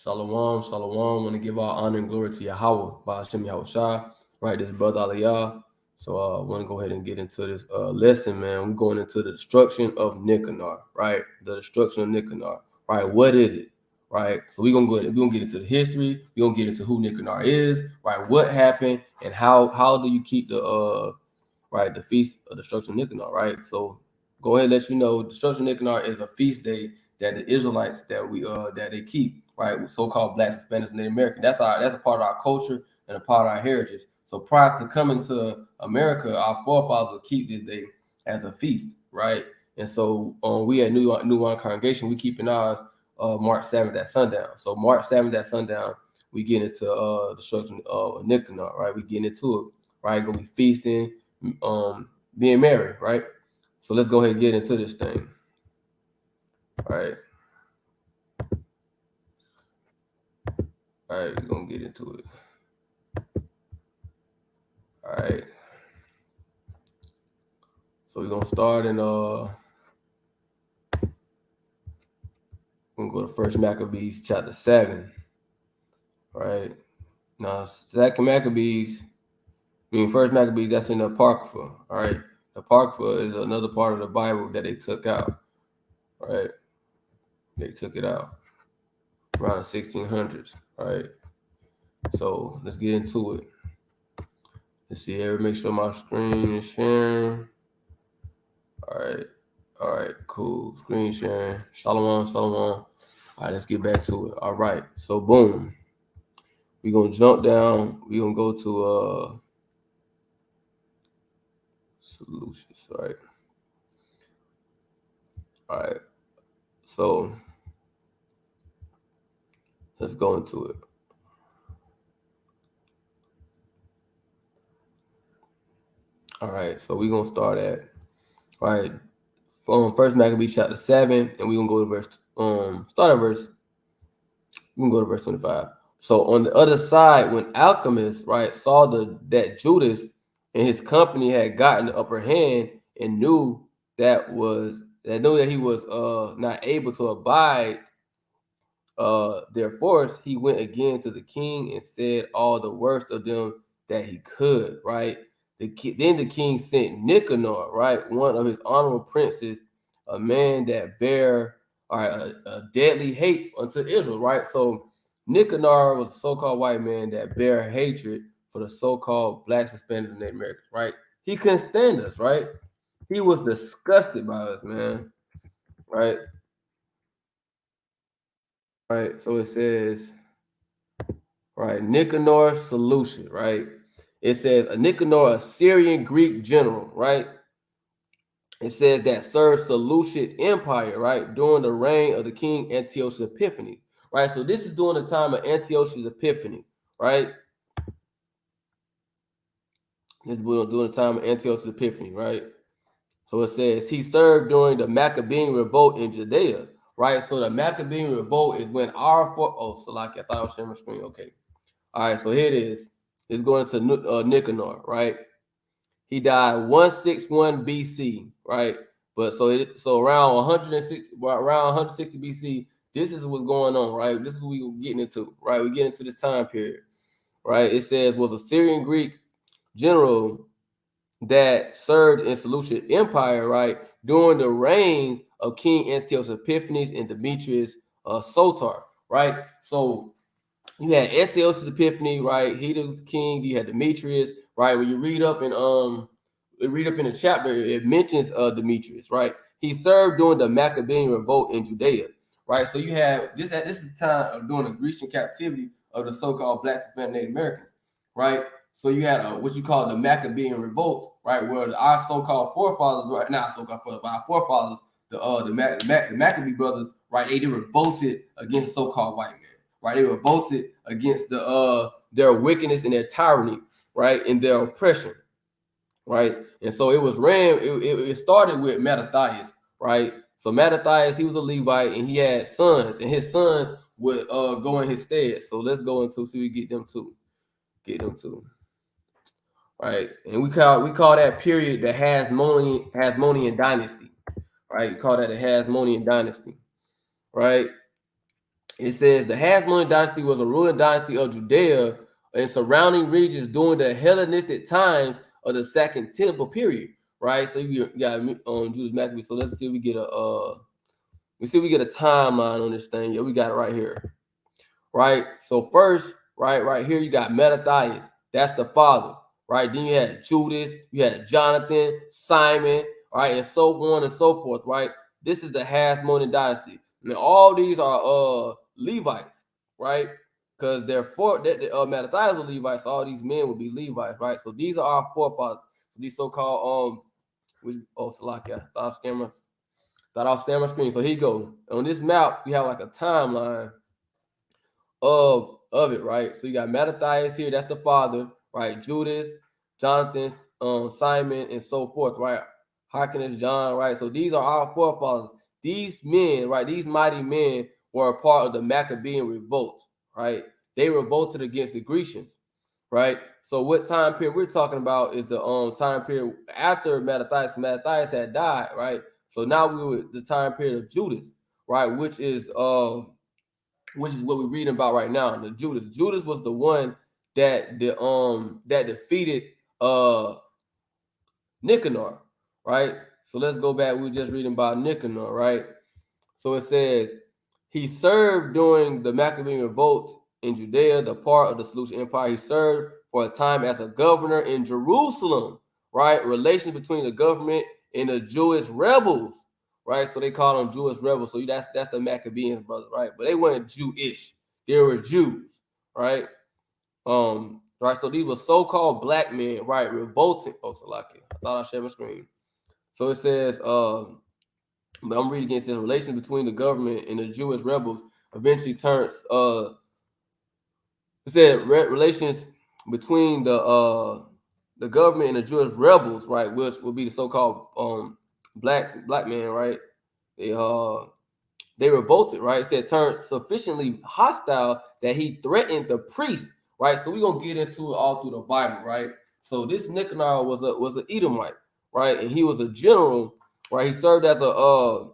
Shalom, shalom. Want to give all honor and glory to Yahweh, by Hashem Yahushua, right? This brother Aliyah. So I want to go ahead and get into this lesson, man. We're going into the destruction of Nicanor, right? The destruction of Nicanor, right? What is it, right? So we're gonna get into the history. We're gonna get into who Nicanor is, right? What happened, and how do you keep the right, the feast of destruction of Nicanor, right? So go ahead and let you know, destruction of Nicanor is a feast day that the Israelites that they keep, right? So-called blacks, Hispanics, and Native American. That's a part of our culture and a part of our heritage. So prior to coming to America, our forefathers would keep this day as a feast, right? And so we at New Wine Congregation, we keeping ours March 7th at sundown. So March 7th at sundown, we get into destruction of Nicanor, right? We get into it, right? Gonna be feasting, being married, right? So let's go ahead and get into this thing. All right, we're gonna get into it. All right, so we're gonna start in we're gonna go to First Maccabees chapter 7. All right, now Second Maccabees, First Maccabees, that's in the Apocrypha. All right, the Apocrypha is another part of the Bible that they took out. All right, they took it out around the 1600s. All right, so let's get into it. Let's see here. Make sure my screen is sharing. All right, cool. Screen sharing. Shalom, shalom. All right, let's get back to it. All right, so boom. We're gonna jump down. We're gonna go to solutions. All right. So let's go into it. All right, so we're gonna start at First Maccabees chapter 7, and we're gonna go to verse we can go to verse 25. So on the other side, when alchemists, right, saw that Judas and his company had gotten the upper hand and knew that he was not able to abide their force, he went again to the king and said all the worst of them that he could, right? Then the king sent Nicanor, right, one of his honorable princes, a man that bear a deadly hate unto Israel, right? So Nicanor was a so-called white man that bear hatred for the so-called blacks, Hispanics, and Native Americans, right? He couldn't stand us, right? He was disgusted by us, man, right? Right. So it says, right, Nicanor's solution, right? It says a Nicanor, a Syrian Greek general, right? It says that served Seleucid Empire, right, during the reign of the king Antiochus Epiphanes, right? So this is during the time of Antiochus Epiphanes, right? This is during the time of Antiochus Epiphanes, right? So it says he served during the Maccabean revolt in Judea, right? So the Maccabean revolt is when I thought I was sharing my screen. Okay. All right, so here it is. It's going to Nicanor, right? He died 161 BC, right? But so around 160 BC, this is what's going on, right? This is what we're getting into, right? We get into this time period, right? It says was a Syrian Greek general that served in Seleucid Empire, right, during the reigns of King Antiochus Epiphanes and Demetrius Soter, right? So you had Antiochus Epiphanes, right? He was king. You had Demetrius, right? When you read up in the chapter, it mentions Demetrius, right? He served during the Maccabean revolt in Judea, right? So you have this is the time of during the Grecian captivity of the so-called Black Hispanic Native Americans, right? So you had what you call the Maccabean revolt, right? Where our so-called forefathers, right? Not so-called forefathers, but our forefathers, the Maccabee brothers, right? They revolted against so-called white men. Right, they revolted against their wickedness and their tyranny, right, and their oppression, right. And so it started with Mattathias, right. So Mattathias, he was a Levite, and he had sons, and his sons would go in his stead. So let's go into so we get them too, right. And we call that period the Hasmonean dynasty, right. We call that the Hasmonean dynasty, right. It says the Hasmonean dynasty was a ruling dynasty of Judea and surrounding regions during the Hellenistic times of the Second Temple period, right? So you got Judas Maccabees. So let's see if we get a timeline on this thing. Yeah, we got it right here, right? So first, right here, you got Mattathias. That's the father, right? Then you had Judas, you had Jonathan, Simon, right, and so on and so forth, right? This is the Hasmonean dynasty. And all these are Levites, right? Because Mattathias were Levites, so all these men would be Levites, right? So these are our forefathers. So these so-called Salakia, thought off camera screen. So here you go. On this map, you have like a timeline of it, right? So you got Mattathias here, that's the father, right? Judas, Jonathan, Simon, and so forth, right? Hyrcanus, John, right? So these are our forefathers. These men, right? These mighty men were a part of the Maccabean revolt, right? They revolted against the Grecians, right? So what time period we're talking about is the time period after Mattathias. Mattathias had died, right? So now we were the time period of Judas, right? Which is what we're reading about right now. The Judas. Judas was the one that defeated Nicanor, right? So let's go back. We were just reading about Nicanor, right? So it says he served during the Maccabean revolt in Judea, the part of the Seleucid Empire. He served for a time as a governor in Jerusalem, right? Relations between the government and the Jewish rebels, right? So they call them Jewish rebels. So that's the Maccabeans, brother, right? But they weren't Jewish; they were Jews, right? Right. So these were so-called black men, right? Revolting. Oh, Salaki. I thought I shared my screen. So it says, but I'm reading against this relations between the government and the Jewish rebels eventually turns it said relations between the government and the Jewish rebels, right, which would be the so-called black men, right? They revolted, right? It said turned sufficiently hostile that he threatened the priest, right? So we're gonna get into it all through the Bible, right? So this Nicanor was an Edomite, right? And he was a general, right? He served as a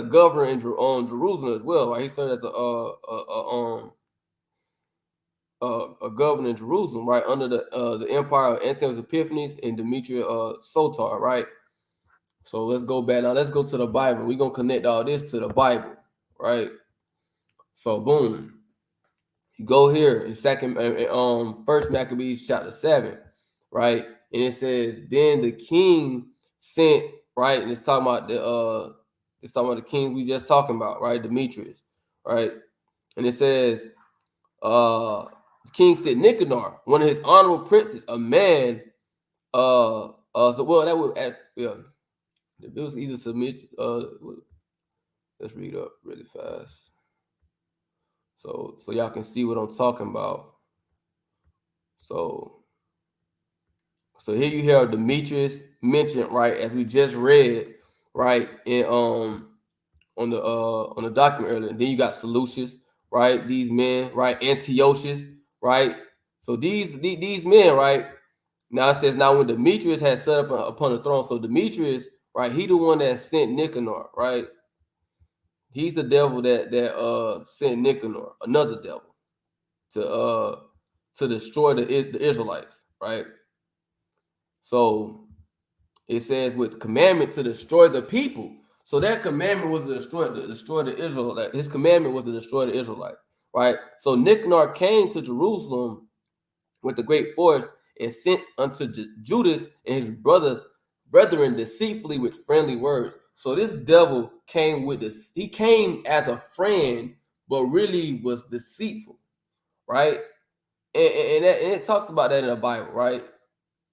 governor in Jerusalem as well, right? He served as a governor in Jerusalem, right, under the empire of Antiochus Epiphanes and Demetrius Sotar, right? So let's go back now. Let's go to the Bible. We're gonna connect all this to the Bible, right? So boom, you go here in First Maccabees chapter 7, right? And it says, then the king sent, right, and it's talking about the king we just talking about, right? Demetrius, right? And it says, the king sent Nicanor, one of his honorable princes, a man, so well that would yeah, it was either submit. Let's read up really fast, so y'all can see what I'm talking about. So here you hear Demetrius mentioned, right, as we just read, right, in on the document earlier. And then you got Seleucus, right? These men, right? Antiochus, right? So these men, right? Now it says now when Demetrius had set up upon the throne. So Demetrius, right? He the one that sent Nicanor, right? He's the devil that sent Nicanor, another devil, to destroy the Israelites, right? So it says with commandment to destroy the people. So that commandment was to destroy the Israelite. His commandment was to destroy the Israelite, right? So Nicanor came to Jerusalem with a great force and sent unto Judas and his brethren deceitfully with friendly words. So this devil came with this. He came as a friend, but really was deceitful, right? And it talks about that in the Bible, right?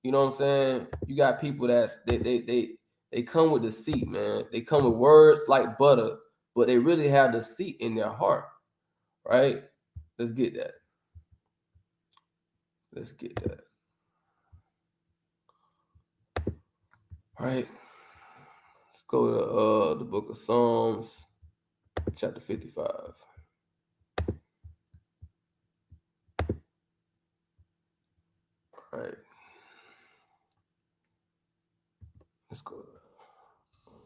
You know what I'm saying? You got people they come with deceit, man. They come with words like butter, but they really have deceit in their heart, right? Let's get that. Let's get that. All right. Let's go to the book of Psalms, chapter 55. All right. Let's go to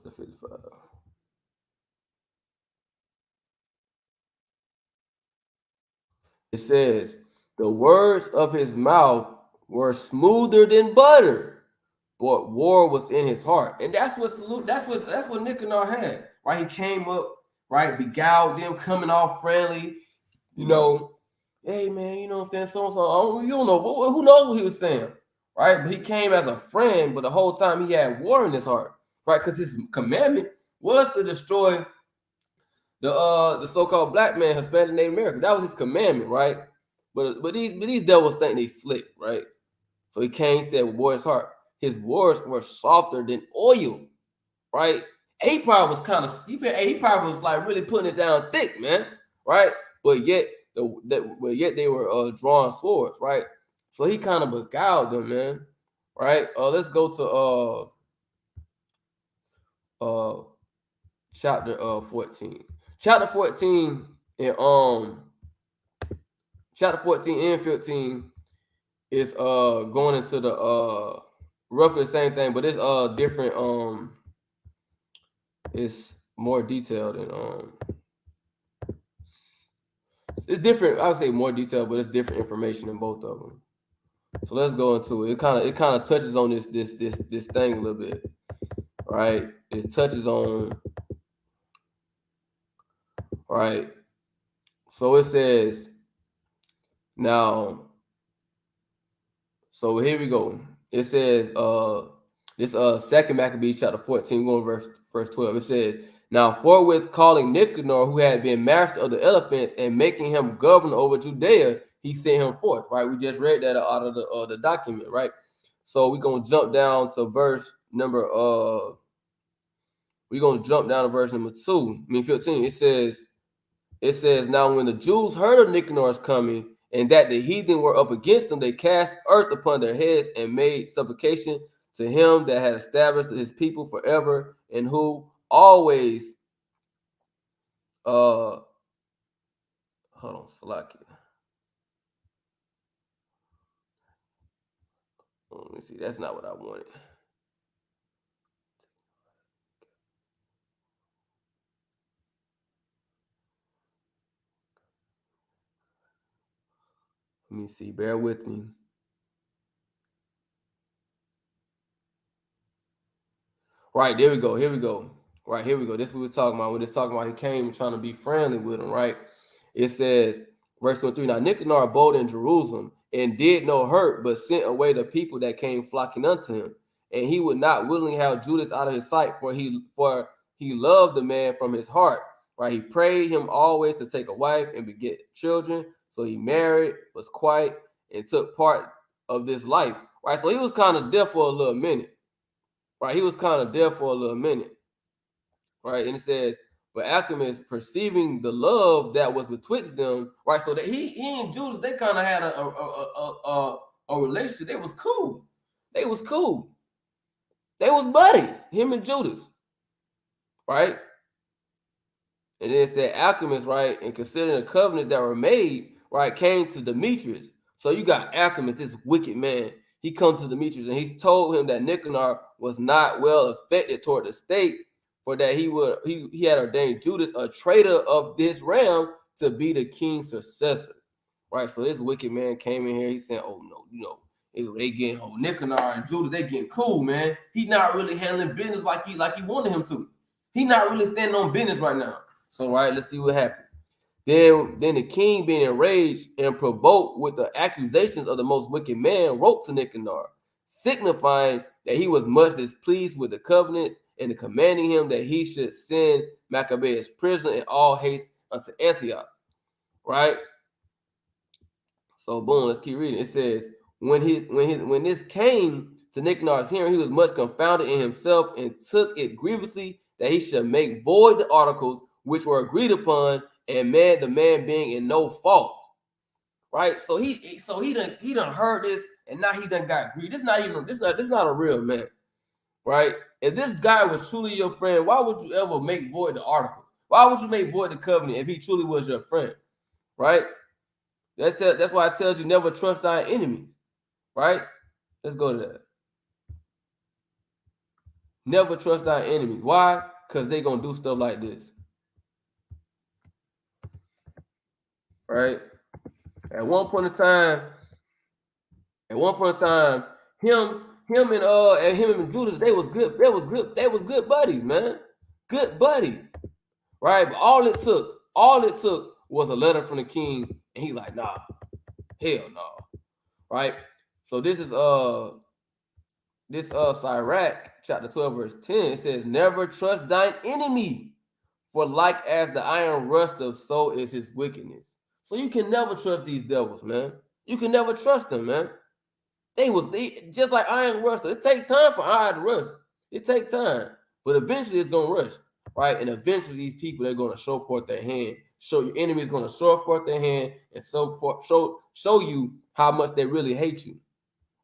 the 55. It says, the words of his mouth were smoother than butter, but war was in his heart. And that's what Nicanor had. Right? He came up, right, beguiled them, coming off friendly, you know, hey man, you know what I'm saying? So and so, you don't know who knows what he was saying, right? But he came as a friend, but the whole time he had war in his heart, right? Because his commandment was to destroy the so-called black man, Hispanic, Native American. That was his commandment, right? But these devils think they slick, right? So he came, said with war in his heart, his words were softer than oil, right? And he probably was kind of he probably was like really putting it down thick, man, right? But yet they were drawing swords, right? So he kind of beguiled them, man, right? Let's go to chapter 14. Chapter 14 and chapter 14 and 15 is going into the roughly the same thing, but it's different. It's more detailed and it's different. I would say more detailed, but it's different information in both of them. So let's go into it. It kind of touches on this thing a little bit, right? It touches on, right. So it says now. So here we go. It says this second Maccabees chapter 14, going verse 12. It says, now forthwith calling Nicanor, who had been master of the elephants, and making him governor over Judea, he sent him forth. Right, we just read that out of the document, right? So we're gonna jump down to verse number 2. I mean 15. It says, now when the Jews heard of Nicanor's coming, and that the heathen were up against them, they cast earth upon their heads and made supplication to him that had established his people forever, and who always hold on, Salakia. Let me see. That's not what I wanted. Let me see. Bear with me. Right, there we go. Here we go. Right, here we go. This is what we're talking about. We're just talking about he came trying to be friendly with him, right? It says, verse 23, now Nicanor abode in Jerusalem and did no hurt, but sent away the people that came flocking unto him. And he would not willingly have Judas out of his sight, for he loved the man from his heart. Right, he prayed him always to take a wife and beget children. So he married, was quiet, and took part of this life. Right, so he was kind of there for a little minute. Right, he was kind of there for a little minute. Right, and it says, but Alchemist, perceiving the love that was betwixt them, right, so that he and Judas, they kind of had a relationship. They was cool. They was cool. They was buddies, him and Judas, right? And then it said Alchemist, right, and considering the covenants that were made, right, came to Demetrius. So you got Alchemist, this wicked man. He comes to Demetrius and he told him that Nicanor was not well affected toward the state, for that he had ordained Judas, a traitor of this realm, to be the king's successor. Right. So this wicked man came in here. He said, oh no, they getting Nicanor and Judas, they getting cool, man. He not really handling business like he wanted him to. He not really standing on business right now. So right, let's see what happened. Then the king, being enraged and provoked with the accusations of the most wicked man, wrote to Nicanor, signifying that he was much displeased with the covenants, and commanding him that he should send Maccabeus prisoner in all haste unto Antioch. Right? So boom, let's keep reading. It says, when this came to Nicanor's hearing, he was much confounded in himself, and took it grievously that he should make void the articles which were agreed upon, and the man being in no fault. Right? So he done heard this, and now he done got grieved. This not a real man. Right? If this guy was truly your friend, why would you ever make void the article? Why would you make void the covenant if he truly was your friend? Right? That's why I tell you never trust thy enemies. Right? Let's go to that. Never trust thy enemies. Why? Because they're gonna do stuff like this. Right? At one point in time, him and Judas, they was good. They was good buddies, man. Good buddies, right? But all it took was a letter from the king, and he like, nah, hell no, right? So this Sirach chapter 12 verse 10. It says, never trust thine enemy, for like as the iron rusteth, so is his wickedness. So you can never trust these devils, man. You can never trust them, man. They just like iron rust. It takes time for iron to rust. It takes time, but eventually it's gonna rust, right? And eventually these people, they're gonna show forth their hand. Show your enemy is gonna show forth their hand and show you how much they really hate you,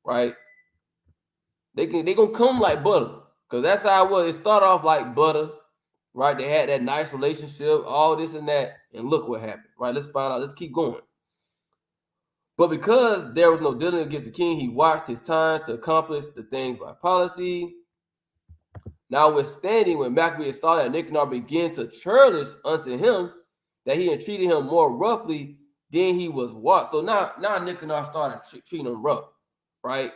right? They gonna come like butter, because that's how it was. It started off like butter, right? They had that nice relationship, all this and that, and look what happened, right? Let's find out. Let's keep going. But because there was no dealing against the king, he watched his time to accomplish the things by policy. Notwithstanding, when Maccabeus saw that Nicanor began to churlish unto him, that he entreated him more roughly than he was watched. So now Nicanor started treating him rough, right?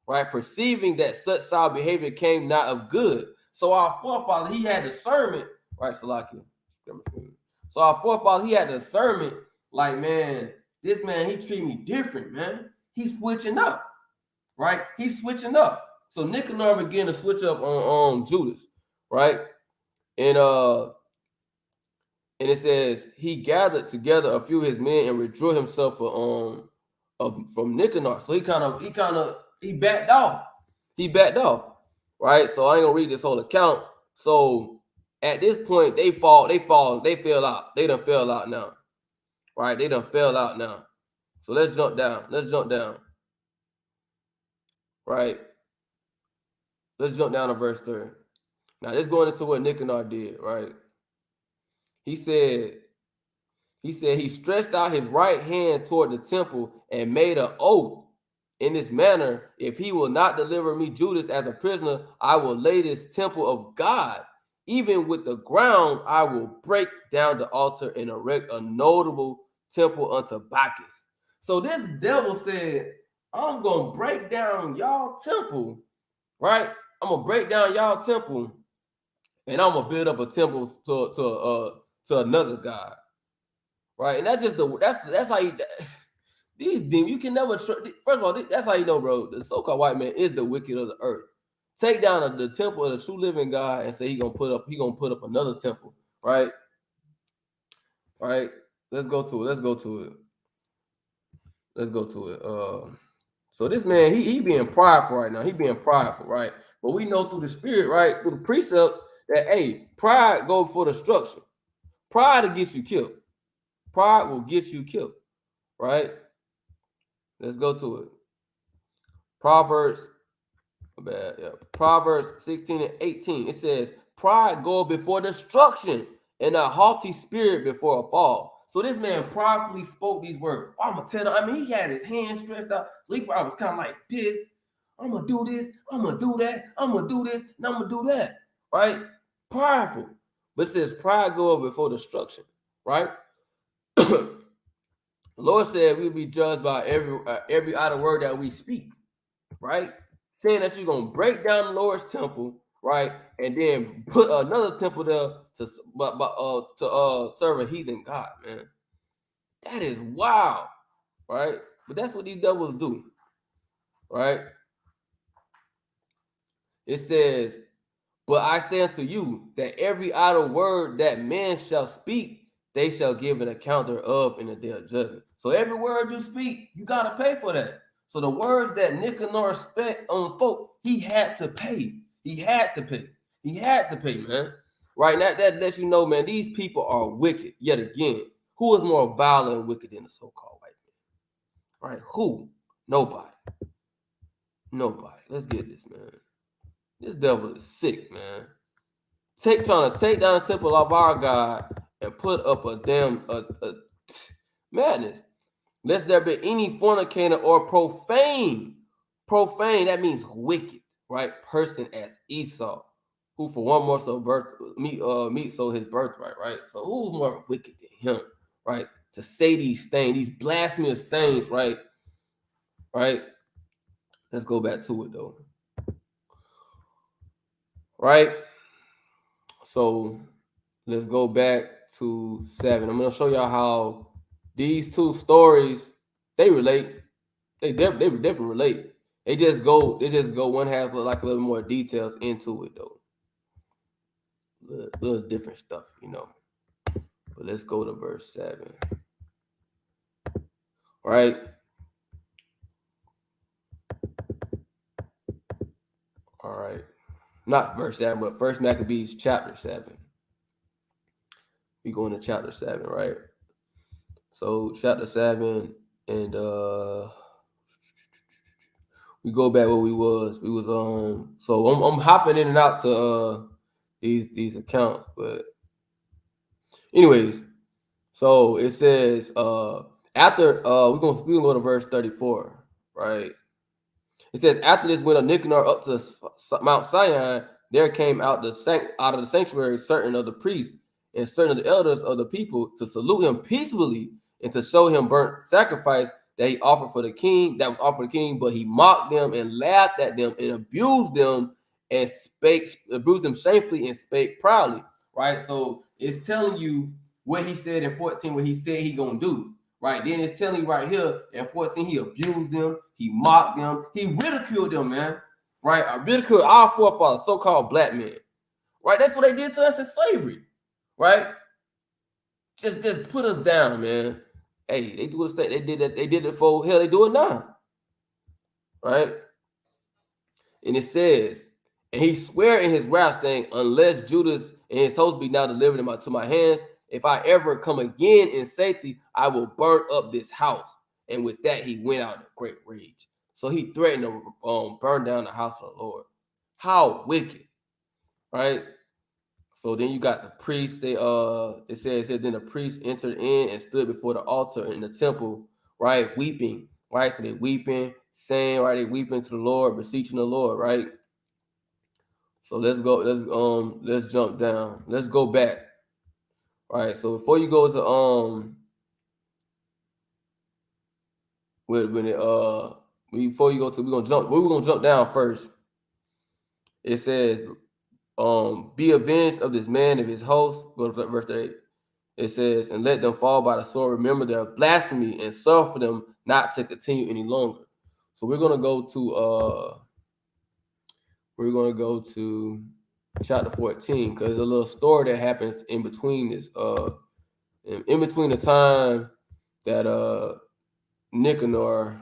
Right, perceiving that such foul behavior came not of good. So our forefather, he had discernment, right, Salakia? So our forefather, he had discernment, like, man, this man, he treat me different, man. He's switching up, right? He's switching up. So Nicanor began to switch up on Judas, right? And it says he gathered together a few of his men and withdrew himself from Nicanor. So he backed off. He backed off, right? So I ain't gonna read this whole account. So at this point, they fell out. They done fell out now, right? They done fell out now. So let's jump down. Right? Let's jump down to verse 3. Now let's go into what Nicanor did, right? He said he stretched out his right hand toward the temple and made an oath in this manner: if he will not deliver me Judas as a prisoner, I will lay this temple of God. Even with the ground, I will break down the altar and erect a notable temple unto Bacchus. So this devil said, I'm going to break down y'all temple, right? I'm going to break down y'all temple, and I'm going to build up a temple to another God, right? And that's how these demons, you can never trust. First of all, that's how you know, bro, the so-called white man is the wicked of the earth. Take down the temple of the true living God and say he gonna put up another temple, right? Right. Let's go to it. So this man, he being prideful right now. He being prideful, right? But we know through the spirit, right, through the precepts, that pride go before destruction. Pride will get you killed. Pride will get you killed, right? Let's go to it. Proverbs 16 and 18. It says, pride goeth before destruction, and a haughty spirit before a fall. So this man pridefully spoke these words. I'm gonna tell him. I mean, he had his hands stretched out. So he probably was kind of like this. I'm gonna do this. I'm gonna do that. I'm gonna do this. And I'm gonna do that. Right? Prideful. But it says pride goeth before destruction. Right? The Lord said we'll be judged by every idle word that we speak. Right? Saying that you're gonna break down the Lord's temple, right, and then put another temple there to serve a heathen god, man. That is wild, right? But that's what these devils do, right? It says, but I say unto you that every idle word that man shall speak, they shall give an account thereof in the day of judgment. So every word you speak, you gotta pay for that. So the words that Nicanor spoke, he had to pay. He had to pay, man. Right? That lets you know, man, these people are wicked. Yet again, who is more vile and wicked than the so-called white man? Right? Who? Nobody. Let's get this, man. This devil is sick, man. Trying to take down the temple of our God and put up a damn madness. Lest there be any fornicator or profane, that means wicked, right? Person as Esau, who for one morsel of meat sold his birthright, right? So who's more wicked than him, right? to say these things, these blasphemous things, right? Right? Let's go back to it though. Right? So let's go back to 7. I'm gonna show y'all how these two stories they relate. They definitely relate. They just go. One has like a little more details into it though. Little different stuff, you know. But let's go to verse 7. Right. All right. Not verse 7, but First Maccabees chapter 7. We go into chapter 7, right? So chapter 7, and we go back where we was. We was so I'm hopping in and out to these accounts, but anyways, so it says after we're gonna go to verse 34, right? It says, after this went Nicanor up to Mount Sion, there came out out of the sanctuary certain of the priests and certain of the elders of the people to salute him peacefully and to show him burnt sacrifice that he offered for the king, that was offered for the king, but he mocked them and laughed at them and abused them and abused them shamefully and spake proudly. Right? So it's telling you what he said in 14, what he said he gonna do. Right, then it's telling you right here in 14, he abused them, he mocked them, he ridiculed them, man. Right, I ridiculed our forefathers, so-called black men. Right, that's what they did to us in slavery. Right, just put us down, man. Hey, they do it. They did that. They did it for hell. They do it now. Right, and it says, and he swore in his wrath, saying, unless Judas and his host be now delivered into my hands, if I ever come again in safety, I will burn up this house. And with that, he went out in great rage. So he threatened to burn down the house of the Lord. How wicked, right? So then you got the priests. It says then the priests entered in and stood before the altar in the temple, right, weeping, right. So they weeping, saying, right, they weeping to the Lord, beseeching the Lord, right. So let's go. Let's jump down. Let's go back. All right. So before you go to before you go to, we're gonna jump down first. It says, be avenged of this man of his host. Go to verse 8. It says, and let them fall by the sword. Remember their blasphemy and suffer them not to continue any longer. So we're gonna go to chapter 14 because there's a little story that happens in between this in between the time that Nicanor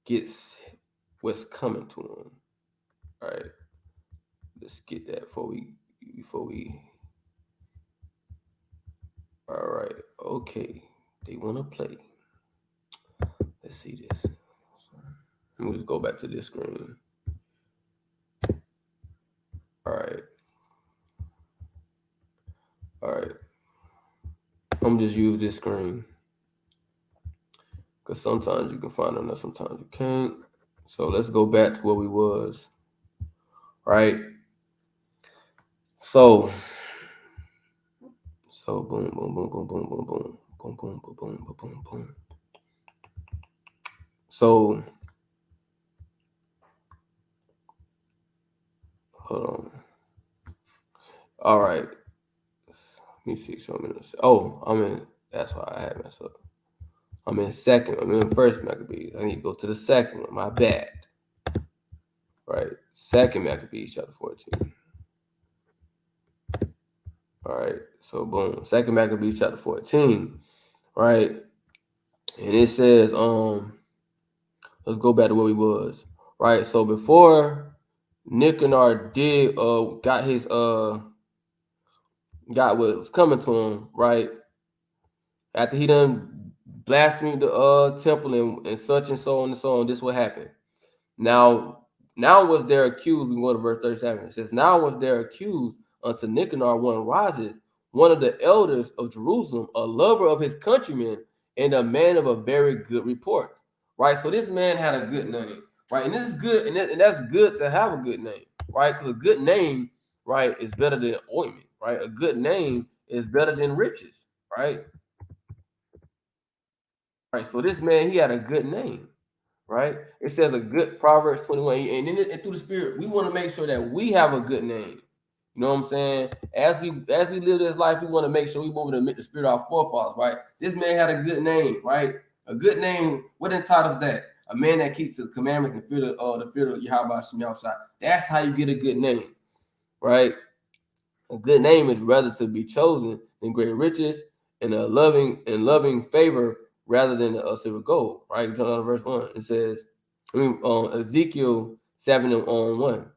gets what's coming to him. All right, let's get that before we. All right, okay, they want to play. Let's see this. Let me just go back to this screen. All right. I'm just use this screen because sometimes you can find them, sometimes you can't. So let's go back to where we was. Right. So boom, boom, boom, boom, boom, boom, boom, boom, boom, boom, boom, boom, boom, boom. So hold on. All right. Let me see something. That's why I had messed up. I'm in second. I'm in first Maccabees. I need to go to the second one. My bad. Right. Second Maccabees, chapter 14. All right. So boom. Second Maccabees, chapter 14. Right. And it says, let's go back to where we was. Right. So before Nicanor did got what was coming to him, right? After he done blasphemed the temple and such and so on and so on, this what happened. Now was there accused, we go to verse 37. It says, now was there accused unto Nicanor one rises, one of the elders of Jerusalem, a lover of his countrymen, and a man of a very good report. Right? So this man had a good name, right? And this is good, and that's good to have a good name, right? Because a good name, right, is better than ointment, right? A good name is better than riches, right? Right. So this man, he had a good name. Right. It says a good Proverbs 21. And through the Spirit, we want to make sure that we have a good name. You know what I'm saying? As we live this life, we want to make sure we move in the Spirit of our forefathers. Right. This man had a good name. Right. A good name. What entitles that? A man that keeps the commandments and the fear of Yahweh Shem Shai. That's how you get a good name. Right. A good name is rather to be chosen than great riches and a loving favor rather than a silver gold. Right, John verse 1. It says, Ezekiel 7:1.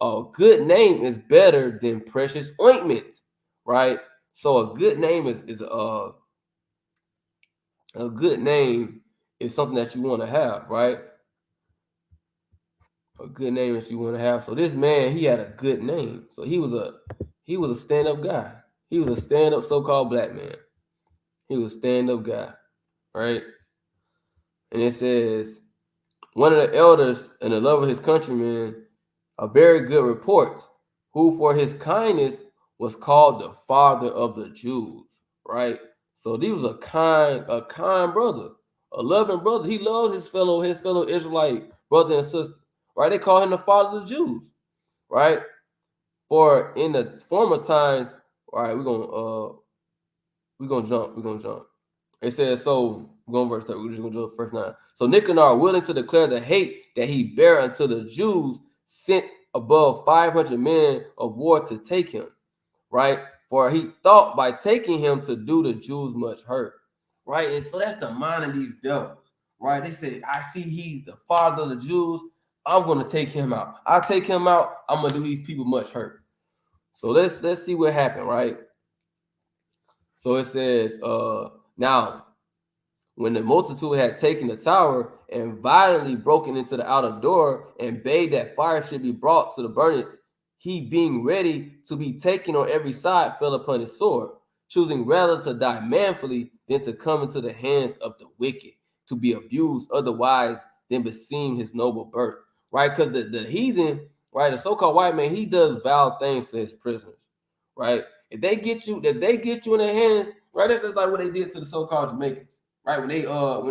A good name is better than precious ointment. Right. So a good name is a good name is something that you want to have, right? A good name that you want to have. So this man, he had a good name. So he was a stand-up guy. He was a stand-up so-called black man. He was a stand-up guy, right? And it says, one of the elders and the love of his countrymen, a very good report, who for his kindness was called the father of the Jews, right? So he was a kind brother, a loving brother. He loved his fellow Israelite brother and sister, right? They call him the father of the Jews, right? For in the former times, all right, we're gonna jump. It says, so we're going verse 3. We're just gonna jump verse 9. So Nicanor, willing to declare the hate that he bare unto the Jews, sent above 500 men of war to take him, right? For he thought by taking him to do the Jews much hurt, right? And so that's the mind of these devils, right? They said, I see he's the father of the Jews. I'm gonna take him out. I'll take him out. I'm gonna do these people much hurt. So let's see what happened, right? So it says, now when the multitude had taken the tower and violently broken into the outer door and bade that fire should be brought to the burnings, he being ready to be taken on every side fell upon his sword, choosing rather to die manfully than to come into the hands of the wicked, to be abused otherwise than beseem his noble birth. Right? Because the heathen, right, the so-called white man, he does vile things to his prisoners, right? If they get you in their hands, right, that's just like what they did to the so-called Jamaicans. Right, when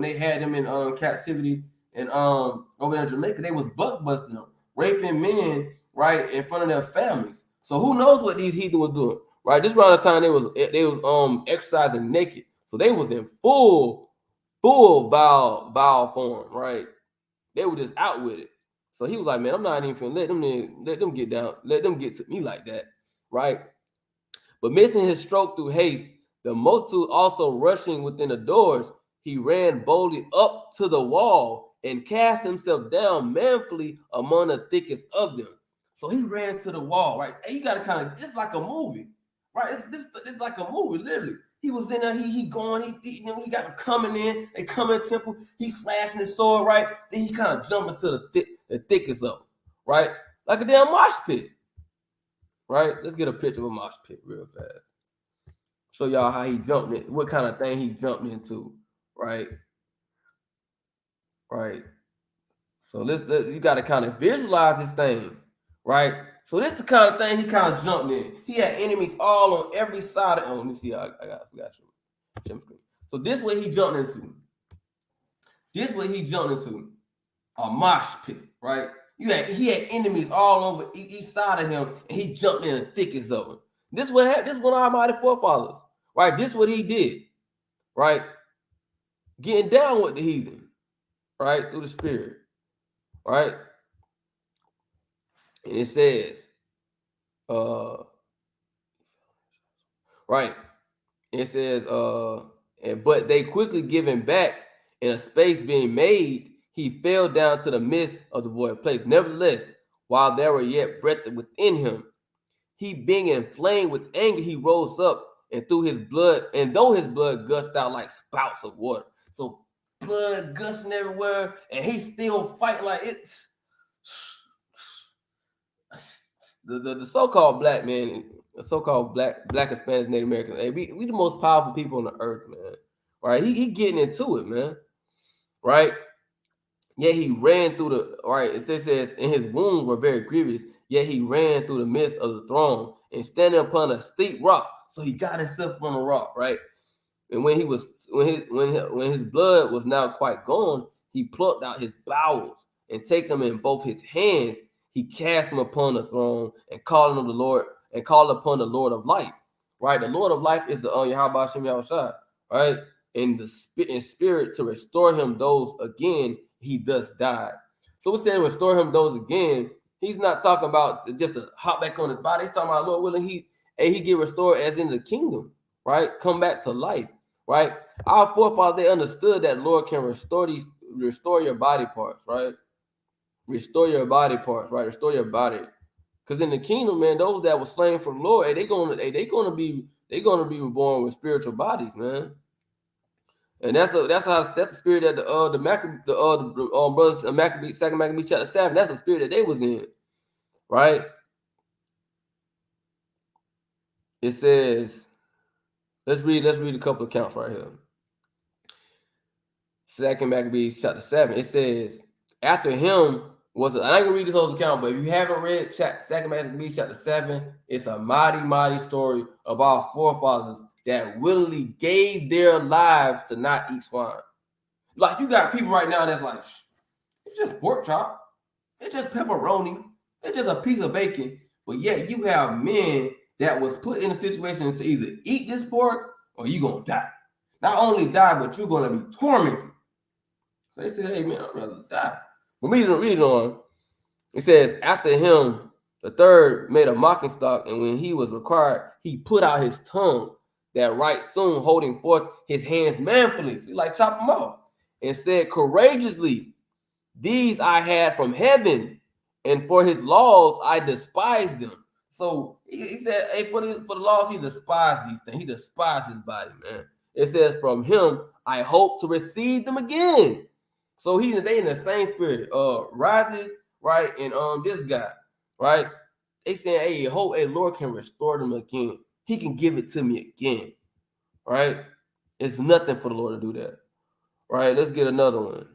they had them in captivity and over in Jamaica, they was buck busting them, raping men, right, in front of their families. So who knows what these heathen was doing, right? This around the time they was exercising naked, so they was in full vile form, right? They were just out with it. So he was like, man, I'm not even finna let them get down, let them get to me like that, right? But missing his stroke through haste, the multitude also rushing within the doors, he ran boldly up to the wall and cast himself down manfully among the thickest of them. So he ran to the wall, right? And you gotta kind of, it's like a movie, right? It's like a movie, literally. He was in there, he going, he got him coming in, they come in the temple, he flashing his sword, right? Then he kind of jumping into the thickest of them, right? Like a damn mosh pit, right? Let's get a picture of a mosh pit real fast. Show y'all how he jumped in, what kind of thing he jumped into, right? Right. So you got to kind of visualize this thing, right? So this is the kind of thing he kind of jumped in. He had enemies all on every side of him. Let me see. I forgot you. So this what he jumped into. A mosh pit, right? He had enemies all over each side of him, and he jumped in the thickest of them. This one of our mighty forefathers, right? This what he did, right? Getting down with the heathen, right? Through the Spirit, right? And it says, right? It says, but they quickly giving back, and a space being made, he fell down to the midst of the void place. Nevertheless, while there were yet breath within him, he being inflamed with anger, he rose up and through his blood, and though his blood gushed out like spouts of water. So blood gushing everywhere, and he's still fighting like it's the so-called black man, the so-called black Hispanic Native Americans. Hey, we the most powerful people on the earth, man. Right? He getting into it, man. Right? Yet he ran through the right. It says, and his wounds were very grievous. Yet he ran through the midst of the throng and standing upon a steep rock. So he got himself on a rock, right? And when his blood was now quite gone, he plucked out his bowels and taking them in both his hands, he cast them upon the throne and called on the Lord and called upon the Lord of life. Right, the Lord of life is the Yahweh Shem Yahushua, right? In spirit to restore him those again he thus died. So we said restore him those again. He's not talking about just to hop back on his body. He's talking about Lord willing, he get restored as in the kingdom, right? Come back to life, right? Our forefathers, they understood that Lord can restore your body parts, right? Restore your body parts, right? Restore your body. Because in the kingdom, man, those that were slain for the Lord, they gonna be reborn with spiritual bodies, man. And that's the spirit that the brothers Maccabee, Second Maccabee chapter 7. That's the spirit that they was in, right? It says, let's read a couple of accounts right here. Second Maccabees chapter 7. It says, after him was I ain't gonna read this whole account, but if you haven't read Second Maccabees chapter 7, it's a mighty story of our forefathers that willingly gave their lives to not eat swine. Like you got people right now that's like, it's just pork chop, it's just pepperoni, it's just a piece of bacon. But yet you have men that was put in a situation to either eat this pork or you gonna die. Not only die, but you're gonna be tormented. So they said, hey man, I'd rather die. But read it on. It says, after him, the third made a mocking stock, and when he was required, he put out his tongue, that right soon holding forth his hands manfully. So he like chop them off, and said courageously, these I had from heaven, and for his laws I despised them. So he said, hey, for the laws, he despised these things. He despised his body, man. It says, from him I hope to receive them again. So they in the same spirit. Rises, right, and this guy, right? They saying, hey, hope a Lord can restore them again. He can give it to me again, right? It's nothing for the Lord to do that, right? Let's get another one.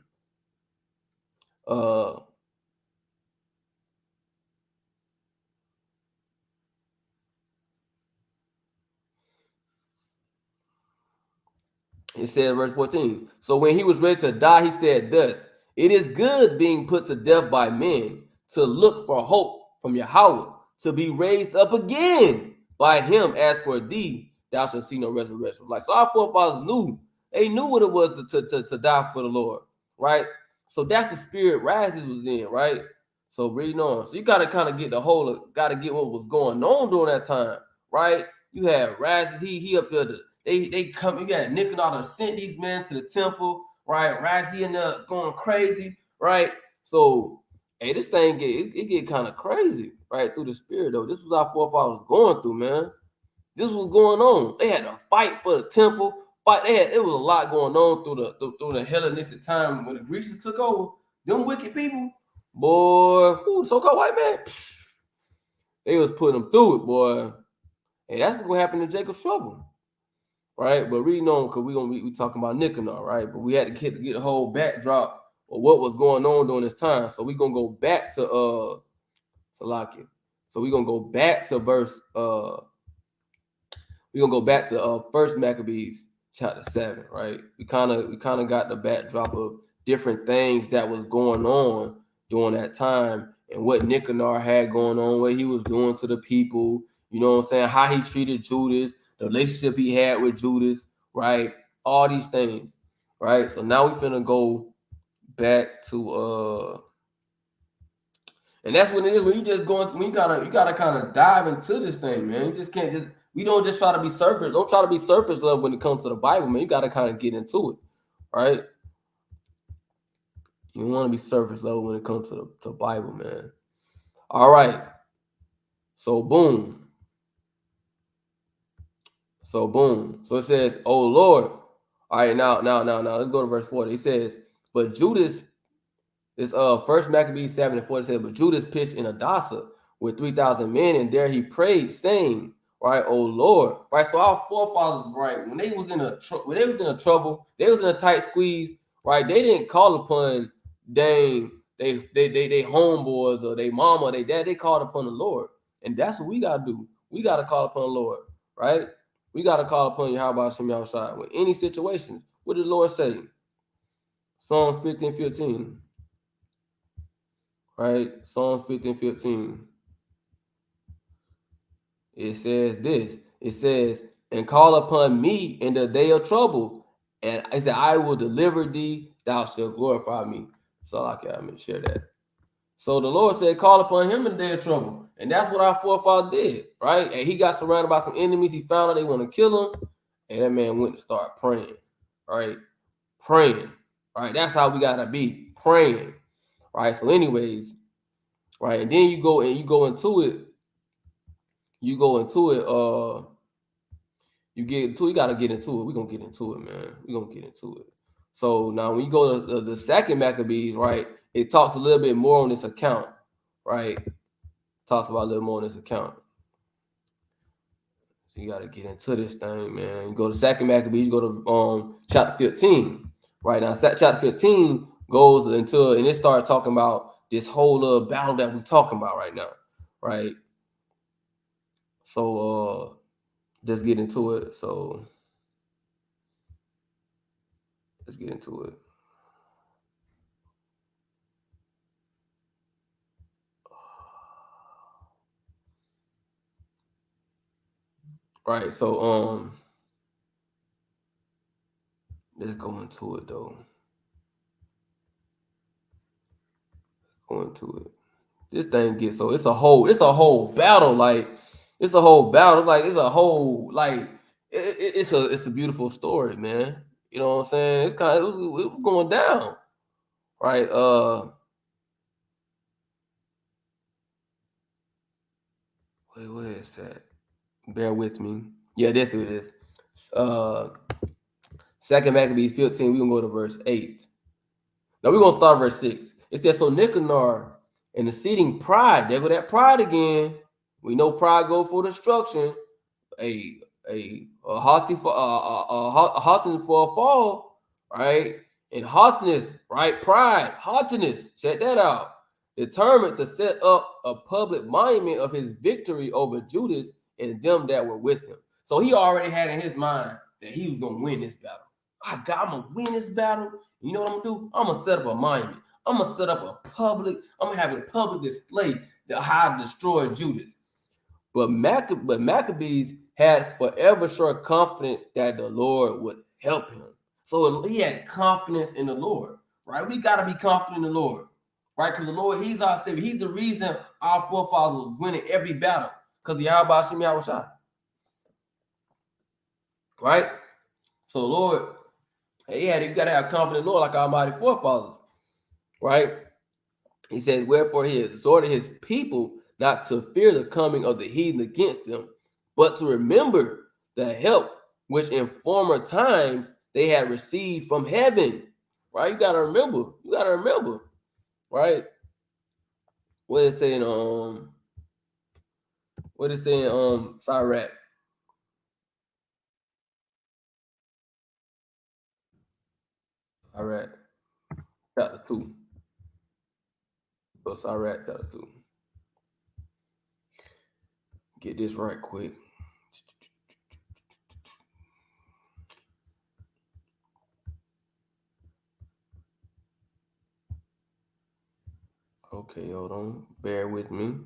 It says, verse 14. So when he was ready to die, he said thus, it is good being put to death by men, to look for hope from Yahweh, to be raised up again by him. As for thee, thou shalt see no resurrection. Like, so our forefathers knew what it was to die for the Lord, right? So that's the spirit Rises was in, right? So reading on. So you got to kind of get get what was going on during that time, right? You had Rises, he up there, they come, you got Nicanor sent these men to the temple, right? Rises, he ended up going crazy, right? So, hey, this thing get kind of crazy, right? Through the spirit, though. This was our forefathers going through, man. This was going on. They had to fight for the temple. It was a lot going on through the Hellenistic time when the Grecians took over. Them wicked people, boy, so-called white man, they was putting them through it, boy. Hey, that's what happened to Jacob's trouble, right? But reading on, because we talking about Nicanor, right? But we had to get the whole backdrop of what was going on during this time. So we're gonna go back to Salakia. So we're gonna go back to verse we're gonna go back to First Maccabees chapter 7, right? We kind of got the backdrop of different things that was going on during that time and what Nicanor had going on, what he was doing to the people, you know what I'm saying, how he treated Judas, the relationship he had with Judas, right? All these things, right? So now we finna go back to and that's what it is when you just going to, when you gotta kind of dive into this thing, man. You just can't we don't just try to be surface. Don't try to be surface level when it comes to the Bible, man. You gotta kind of get into it, right? You don't want to be surface level when it comes to the Bible, man. All right. So boom. So it says, oh Lord. All right, now let's go to verse 40. It says, but Judas, this First Maccabees 7 and 40 says, but Judas pitched in Adasa with 3,000 men, and there he prayed, saying, right, oh Lord, right. So our forefathers, right, when they was in a trouble, they was in a tight squeeze, right. They didn't call upon they homeboys or they mama, they dad. They called upon the Lord, and that's what we gotta do. We gotta call upon the Lord, right? We got to call upon Yahweh Shem Yahushua with any situations. What did the Lord say? Psalms 15:15. Right? Psalms 15:15. It says this. It says, and call upon me in the day of trouble. And I said, I will deliver thee, thou shalt glorify me. So I'm going to share that. So the Lord said, call upon him in the day of trouble. And that's what our forefather did, right? And he got surrounded by some enemies. He found out they want to kill him. And that man went to start praying, right? Praying, right? That's how we got to be, praying, right? So anyways, right? And then you go into it. You get into it, you got to get into it. We're going to get into it, man. We're going to get into it. So now when you go to the second Maccabees, right, it talks a little bit more on this account, right? Talks about a little more on this account. So you got to get into this thing, man. You go to second Maccabees, you go to chapter 15, right? Now chapter 15 goes into, and it starts talking about this whole battle that we're talking about right now, right? So let's get into it. So let's get into it. Right, so let's go into it though. Go into it. This thing gets so it's a whole battle. Like it's a whole battle. Like it's a whole like it's a beautiful story, man. You know what I'm saying? It's kind of it was going down, right? Where is that? Bear with me. Yeah, this it is. Second Maccabees 15. We're gonna go to verse 8. Now we're gonna start verse 6. It says, so Nicanor and exceeding pride, there go that pride again. We know pride go for destruction. A haughty for haughtiness for a fall, right? And haughtiness, right? Pride, haughtiness. Check that out. Determined to set up a public monument of his victory over Judas and them that were with him. So he already had in his mind that he was gonna win this battle. I'm gonna win this battle. You know what I'm gonna do? I'm gonna set up a monument. I'm gonna set up a public. I'm gonna have a public display to how to destroy Judas. But Maccabees had forever sure confidence that the Lord would help him. So he had confidence in the Lord, right? We got to be confident in the Lord, right? Because the Lord, he's our Savior. He's the reason our forefathers was winning every battle because of Yahweh Shem Yahushua, right? So the Lord, you got to have confidence in the Lord like our mighty forefathers, right? He says, wherefore he exhorted his people not to fear the coming of the heathen against them, but to remember the help which in former times they had received from heaven. Right? You gotta remember. Right? What is saying? Sirach. Sirach, chapter 2. So Sirach, chapter 2. Get this right quick. Okay, hold on. Bear with me.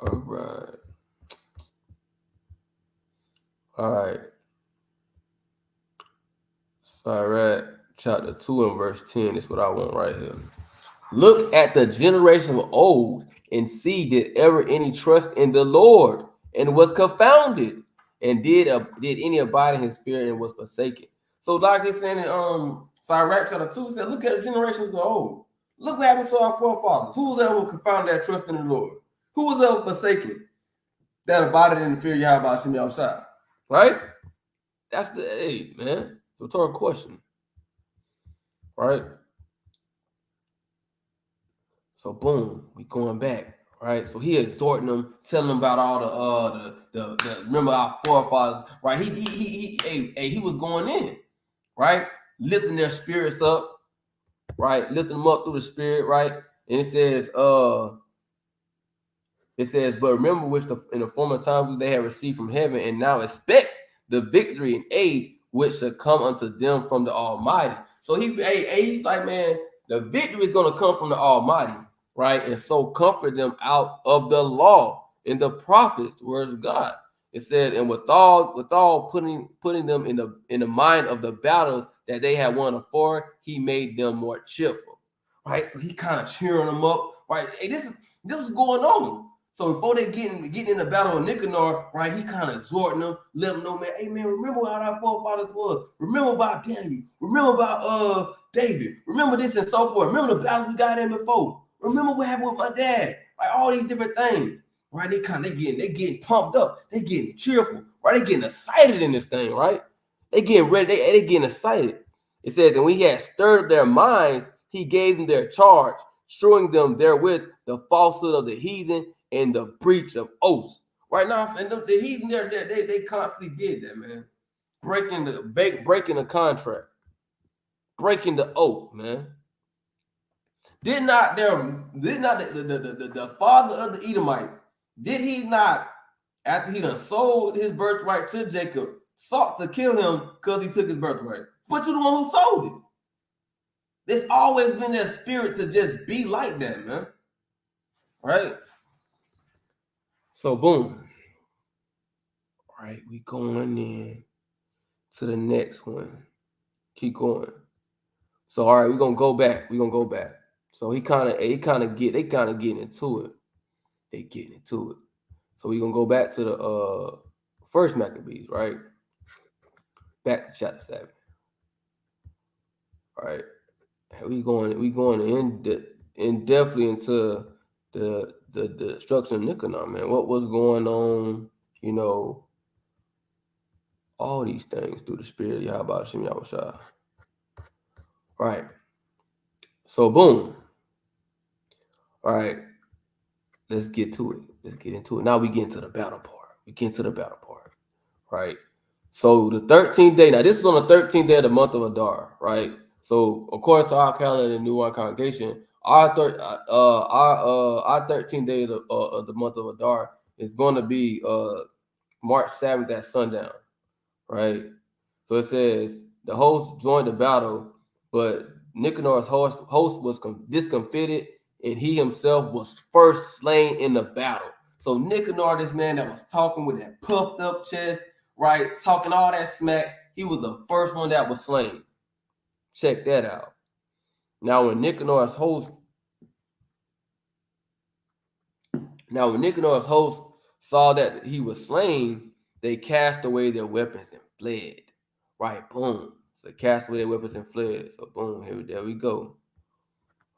All right. Sirach, chapter 2 and verse 10 is what I want right here. Look at the generation of old and see did ever any trust in the Lord and was confounded, and did any abide in his fear and was forsaken. So like it's saying in Sirach chapter 2 said, look at the generations of old. Look what happened to our forefathers. Who was ever confounded that trust in the Lord? Who was ever forsaken that abided in the fear of Yahweh Shem Yahushua? Right? That's the man. Rhetorical question. Right? So boom, we going back, right? So he exhorting them, telling them about all the remember our forefathers, right? He was going in, right? Lifting their spirits up, right? Lifting them up through the spirit, right? And it says, It says, but remember which in the former times they have received from heaven, and now expect the victory and aid which shall come unto them from the Almighty. So he's like, man, the victory is going to come from the Almighty, right? And so comfort them out of the law and the prophets, the words of God. It said, and withal putting them in the mind of the battles that they had won afore, he made them more cheerful. Right? So he kind of cheering them up. Right? Hey, this is going on. So before they getting in the battle of Nicanor, right, he kind of exhorting them, let them know, man, hey man, remember how our forefathers was. Remember about Daniel. Remember about David. Remember this and so forth. Remember the battles we got in before. Remember what happened with my dad. Like all these different things. Right? They getting pumped up. They getting cheerful. Right? They getting excited in this thing, right? They getting ready. They getting excited. It says, and when he had stirred their minds, he gave them their charge, showing them therewith the falsehood of the heathen and the breach of oaths. Right now, and the heathen there, they constantly did that, man. Breaking the contract, breaking the oath, man. Did not the father of the Edomites, did he not, after he done sold his birthright to Jacob, sought to kill him because he took his birthright? But you're the one who sold it. There's always been that spirit to just be like that, man. Right? So boom. All right, we going in to the next one. Keep going. So all right, we're gonna go back. So they kind of getting into it. They getting into it. So we're gonna go back to the first Maccabees, right? Back to chapter 7. All right. We going in definitely into the destruction of Nicanor, man. What was going on, all these things through the spirit of Yahweh Shem Yahushua. Right. So boom. All right. Let's get to it. Let's get into it. Now we get into the battle part. Right. So the 13th day. Now this is on the 13th day of the month of Adar. Right. So according to our calendar, the New One Congregation, our 13th day of the month of Adar is going to be March 7th at sundown. Right. So it says the host joined the battle, but Nicanor's host was discomfited, and he himself was first slain in the battle. So Nicanor, this man that was talking with that puffed up chest, right, talking all that smack, he was the first one that was slain. Check that out. Now when Nicanor's host saw that he was slain, they cast away their weapons and fled. Right, boom. So cast away their weapons and fled. So boom, there we go.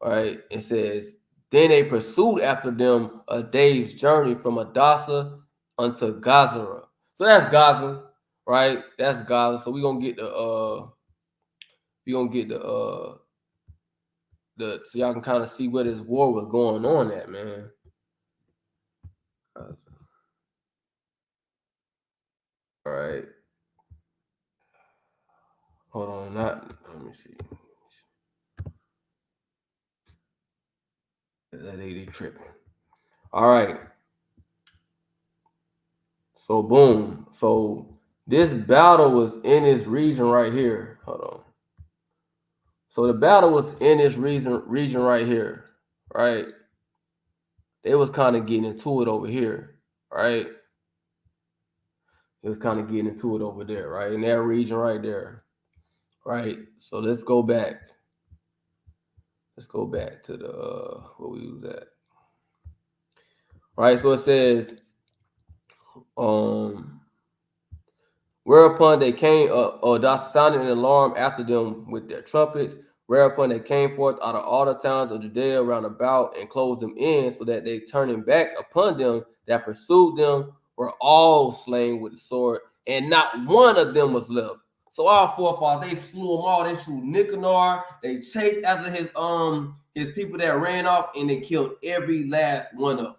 All right, it says, then they pursued after them a day's journey from Adasa unto Gazara. So that's Gaza, right? That's Gaza. So we're gonna get so y'all can kind of see where this war was going on at, man. All right. Hold on, let me see. They tripping. All right. So boom. So this battle was in this region right here. Hold on. So the battle was in this region right here, right? They was kind of getting into it over here, right? It was kind of getting into it over there, right? In that region right there, right? So let's go back. Let's go back to the where we was at. Right, so it says, whereupon they came, thus sounded an alarm after them with their trumpets. Whereupon they came forth out of all the towns of Judea round about and closed them in, so that they turning back upon them that pursued them were all slain with the sword, and not one of them was left. So our forefathers, they slew them all. They slew Nicanor. They chased after his people that ran off, and they killed every last one of them.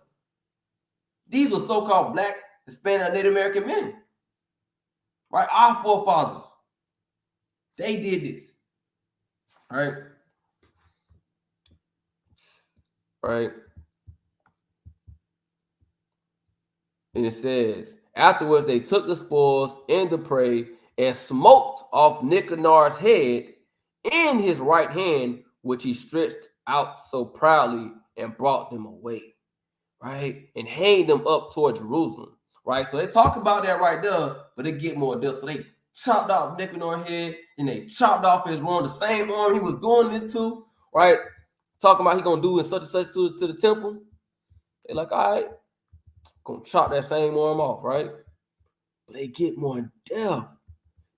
These were so-called Black, Hispanic, Native American men. Right? Our forefathers. They did this. Right? Right? And it says, afterwards they took the spoils and the prey and smote off Nicanor's head in his right hand, which he stretched out so proudly, and brought them away, right? And hanged them up toward Jerusalem, right? So they talk about that right there, but they get more depth. So they chopped off Nicanor's head, and they chopped off his arm, the same arm he was doing this to, right? Talking about he gonna do in such and such to the temple. They're like, all right, gonna chop that same arm off, right? But they get more in depth.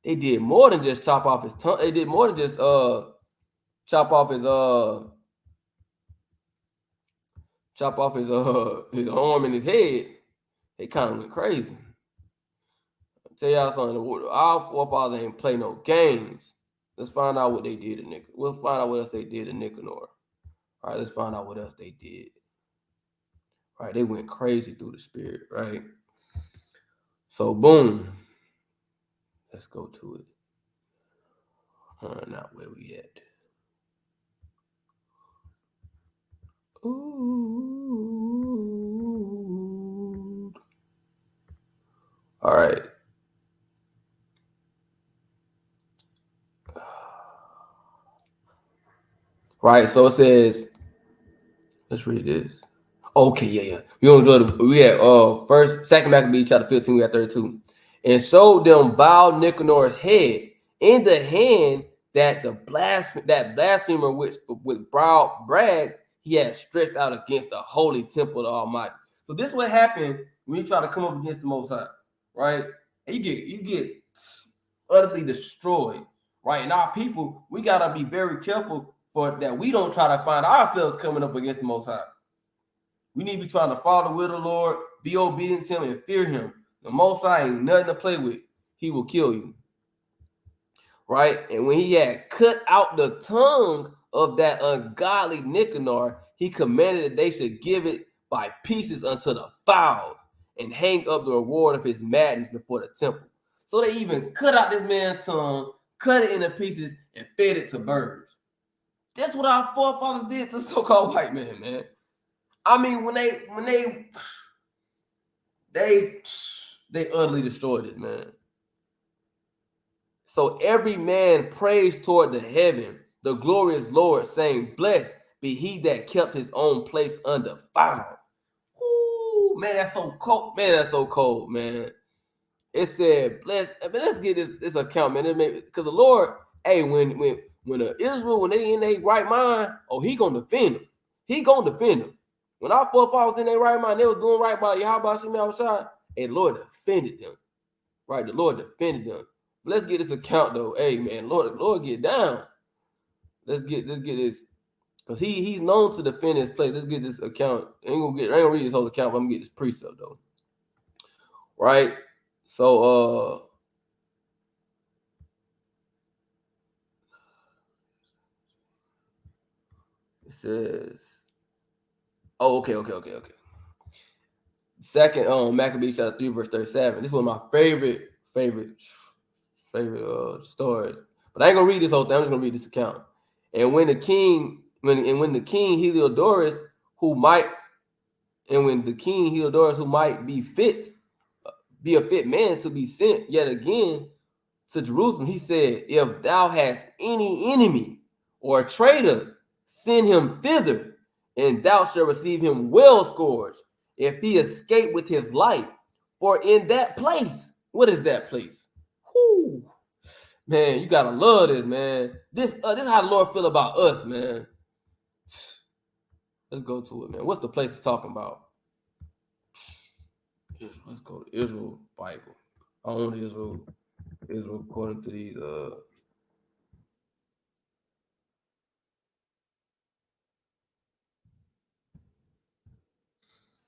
They did more than just chop off his tongue. They did more than just chop off his his arm and his head. They kind of went crazy. I'll tell y'all something. Our forefathers ain't play no games. Let's find out what they did to Nicanor. We'll find out what else they did to Nicanor. All right, let's find out what else they did. All right, they went crazy through the spirit, right? So boom. Let's go to it. Not where we at. Ooh. All right. Right, so it says, let's read this. Okay, yeah. We had second Maccabees chapter 15, we had 32. And showed them bow Nicanor's head in the hand that blasphemer which with brow brags he had stretched out against the holy temple of the Almighty. So this is what happened when you try to come up against the Most High, right? And you get utterly destroyed, right? And our people, we gotta be very careful for that we don't try to find ourselves coming up against the Most High. We need to be trying to follow the will of the Lord, be obedient to him, and fear him. The Most High ain't nothing to play with. He will kill you. Right? And when he had cut out the tongue of that ungodly Nicanor, he commanded that they should give it by pieces unto the fowls and hang up the reward of his madness before the temple. So they even cut out this man's tongue, cut it into pieces, and fed it to birds. That's what our forefathers did to so-called white men, man. I mean, when they utterly destroyed it, man. So every man prays toward the heaven, the glorious Lord, saying, blessed be he that kept his own place undefiled. Ooh, man, that's so cold. Man, that's so cold, man. It said, blessed. I mean, let's get this account, man. Because the Lord, hey, when Israel, when they in their right mind, oh, he gonna defend them. He gonna defend them. When our forefathers in their right mind, they was doing right by Yahweh Shem Yahushua, and the Lord defended them. Right, the Lord defended them. But let's get this account though. Hey man, Lord get down. Let's get this. Because he's known to defend his place. Let's get this account. I ain't gonna read this whole account, but I'm gonna get this precept though. Right? So it says, oh, okay. Second Maccabees chapter 3, verse 37. This is one of my favorite stories. But I ain't gonna read this whole thing. I'm just gonna read this account. And when the king Heliodorus, who might be a fit man to be sent yet again to Jerusalem, he said, if thou hast any enemy or a traitor, send him thither, and thou shalt receive him well scourged, if he escape with his life. For in that place, what is that place? Whoo, man, you gotta love this, man. This is how the Lord feel about us, man. Let's go to it, man. What's the place he's talking about? Let's go to Israel Bible. I own Israel according to these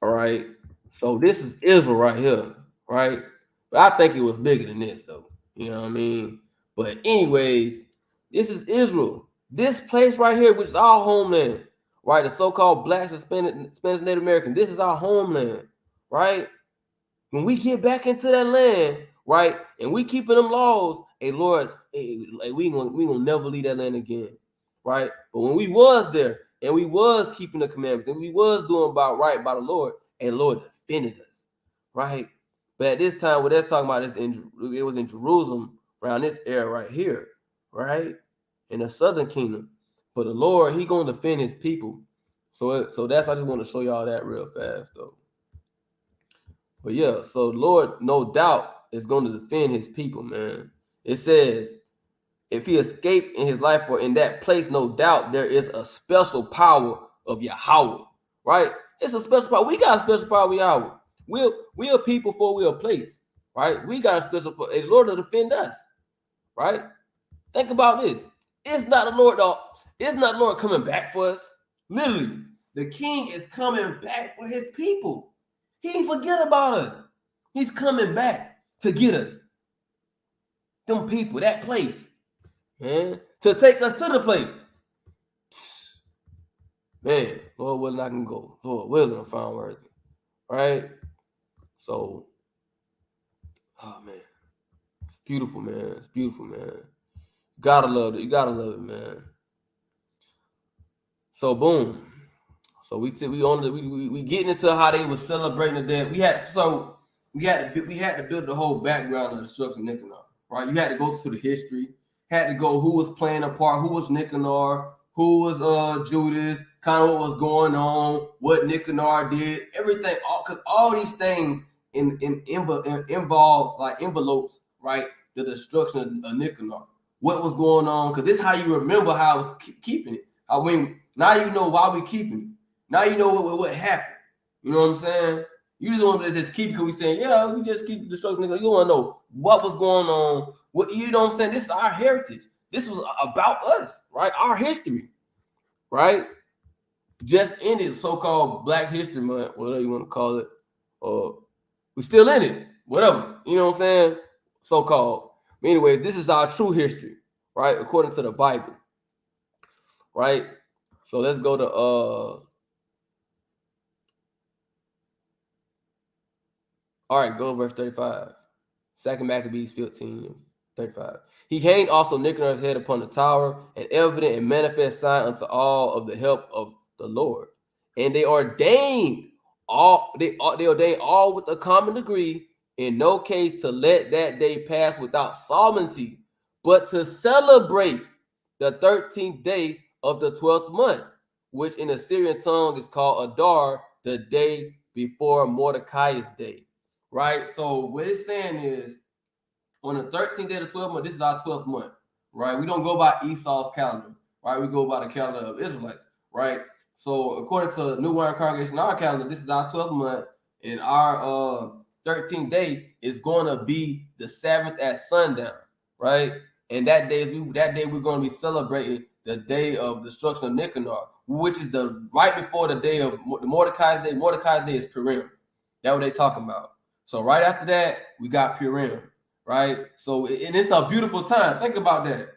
all right. So this is Israel right here, right? But I think it was bigger than this, though. You know what I mean? But anyways, this is Israel. This place right here, which is our homeland, right? The so-called blacks and Spanish Native American. This is our homeland, right? When we get back into that land, right, and we keeping them laws, hey, Lord, like we gonna never leave that land again, right? But when we was there and we was keeping the commandments and we was doing about right by the Lord, and Lord defended us, right? But at this time, what they're talking about is it was in Jerusalem around this area right here, right? In the southern kingdom. But the Lord, he going to defend his people. So that's, I just want to show y'all that real fast though. But yeah, so the Lord, no doubt, is going to defend his people, man. It says, if he escaped in his life or in that place, no doubt there is a special power of Yahweh, right? It's a special power. We got a special power of Yahweh. We're people for we're a place, right? We got a special power. The Lord to defend us, right? Think about this. It's not the Lord, though. It's not the Lord coming back for us. Literally, the King is coming back for his people. He didn't forget about us. He's coming back to get us. Them people, that place. Man, to take us to the place. Man, Lord willing, I can go. Lord willing, I'm found worthy. Right? So, oh man. It's beautiful, man. It's beautiful, man. You gotta love it. You gotta love it, man. So boom. So we getting into how they were celebrating the day. We had to build the whole background of the destruction of Nicanor. Right? You had to go through the history. Had to go who was playing a part, who was Nicanor, who was Judas, kind of what was going on, what Nicanor did, everything, because all these things involves like envelopes, right? The destruction of Nicanor. What was going on? Because this is how you remember how I was keeping it. I mean, now you know why we keeping it. Now you know what happened. You know what I'm saying? You just want to just keep it because we saying, yeah, we just keep destruction. You want to know what was going on. What, you know what I'm saying? This is our heritage. This was about us, right? Our history, right? Just ended so-called Black History Month, whatever you want to call it. We're still in it, whatever. You know what I'm saying? So-called. But anyway, this is our true history, right? According to the Bible, right? So let's go to all right, go to verse 35. 2 Maccabees 15:35. He hanged also Nicanor's head upon the tower, an evident and manifest sign unto all of the help of the Lord. And they ordained all with a common degree, in no case to let that day pass without solemnity, but to celebrate the 13th day of the 12th month, which in the Syrian tongue is called Adar, the day before Mordecai's day. Right? So what it's saying is, on the 13th day of the 12th month, this is our 12th month, right? We don't go by Esau's calendar, right? We go by the calendar of Israelites, right? So according to the New Wine Congregation, our calendar, this is our 12th month, and our 13th day is going to be the Sabbath at sundown, right? And that day we're going to be celebrating the day of destruction of Nicanor, which is the right before the day of the Mordecai's day. Mordecai's day is Purim. That's what they talking about. So right after that, we got Purim, right? So, and it's a beautiful time. Think about that.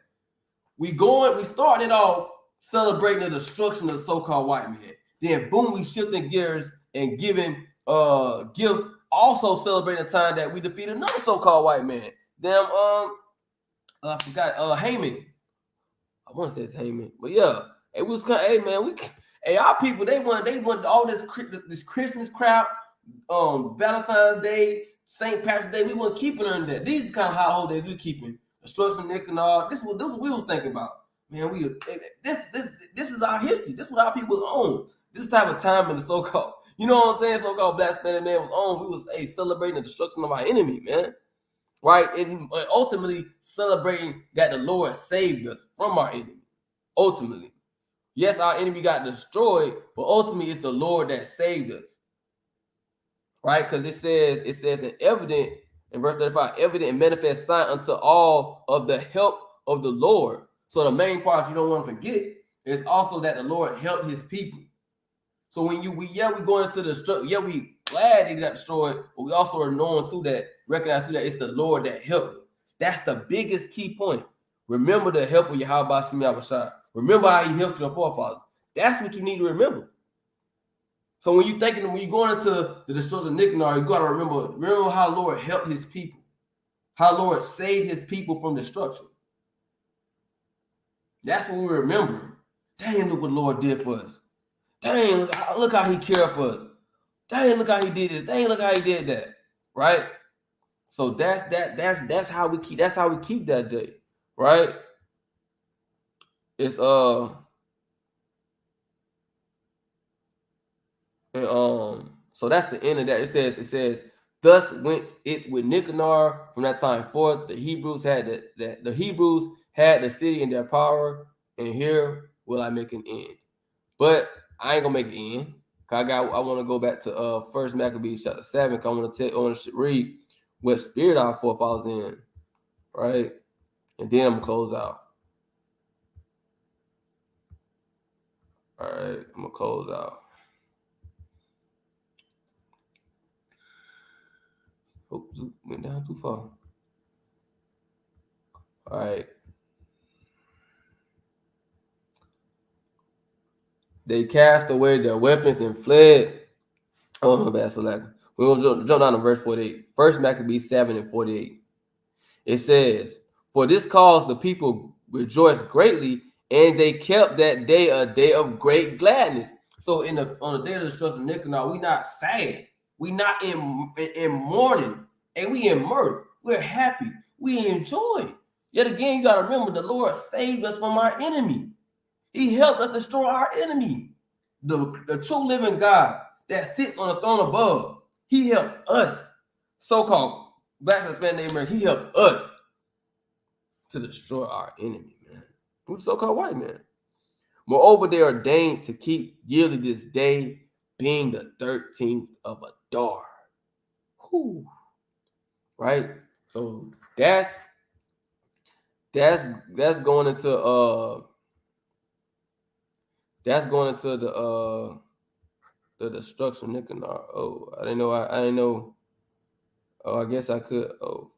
We started off celebrating the destruction of the so-called white man. Then boom, we shifting gears and giving gifts, also celebrating the time that we defeated another so-called white man. I forgot Haman. I want to say it's Haman, but yeah, it was kind of, hey man, our people, they want all this Christmas crap, Valentine's Day, St. Patrick's Day. We weren't keeping on that. These are the kind of holidays we keeping. Destruction, Nicanor. This is what we was thinking about. Man, this is our history. This is what our people was on. This type of time in the so-called, you know what I'm saying, so-called Black Spanish man was on. We was celebrating the destruction of our enemy, man. Right? And ultimately celebrating that the Lord saved us from our enemy. Ultimately. Yes, our enemy got destroyed, but ultimately it's the Lord that saved us. Right? Because it says an evident, in verse 35, evident and manifest sign unto all of the help of the Lord. So the main part you don't want to forget is also that the Lord helped his people. So when we go into the struggle, we glad he got destroyed, but we also are known to that, recognize that it's the Lord that helped. That's the biggest key point. Remember the help of Yahweh Shem Yahushua. Remember how he helped your forefathers. That's what you need to remember. So when you're going into the destruction of Nicanor, you got to remember how the Lord helped his people, how the Lord saved his people from destruction. That's what we remember. Dang, look what the Lord did for us. Dang, look how he cared for us. Dang, look how he did this. Dang, look how he did that. right? So that's how we keep that day, right? It's and, so that's the end of that. It says thus went it with Nicanor from that time forth. The Hebrews had the city in their power, and here will I make an end. But I ain't gonna make it end. I want to go back to First Maccabees chapter 7. Cause I want to read what spirit our forefathers in, right? And then I'm gonna close out. All right, I'm gonna close out. Oops, went down too far. All right. They cast away their weapons and fled. Oh, my bad, select. We'll jump down to verse 48. First Maccabees 7 and 48. It says, for this cause the people rejoiced greatly, and they kept that day a day of great gladness. So on the day of the destruction of Nicanor, we not sad. We not in mourning, and we in mirth. We're happy. We enjoy. Yet again, you got to remember, the Lord saved us from our enemy. He helped us destroy our enemy. The true living God that sits on the throne above, he helped us, so-called Black Hispanic American, he helped us to destroy our enemy, man. Who's so-called white man? Moreover, they ordained to keep yearly this day, being the 13th of Adar. Whew. Right? So that's going into the destruction of Nicanor. Oh, I didn't know. Oh, I guess I could. Oh,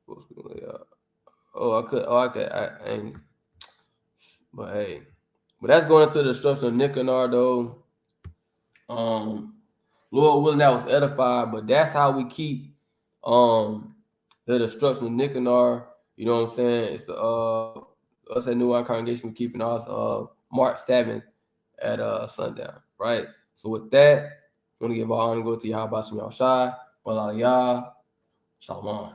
I could. Oh, okay. I ain't. But hey, that's going into the destruction of Nicanor, though. Lord willing, that was edified. But that's how we keep the destruction of Nicanor. You know what I'm saying? It's the us at New Wine Congregation, we're keeping ours March 7th at sundown, right? So with that, I want to give all honor and glory to Yahweh Bashim Yahshai, Balah Yah, Shalom.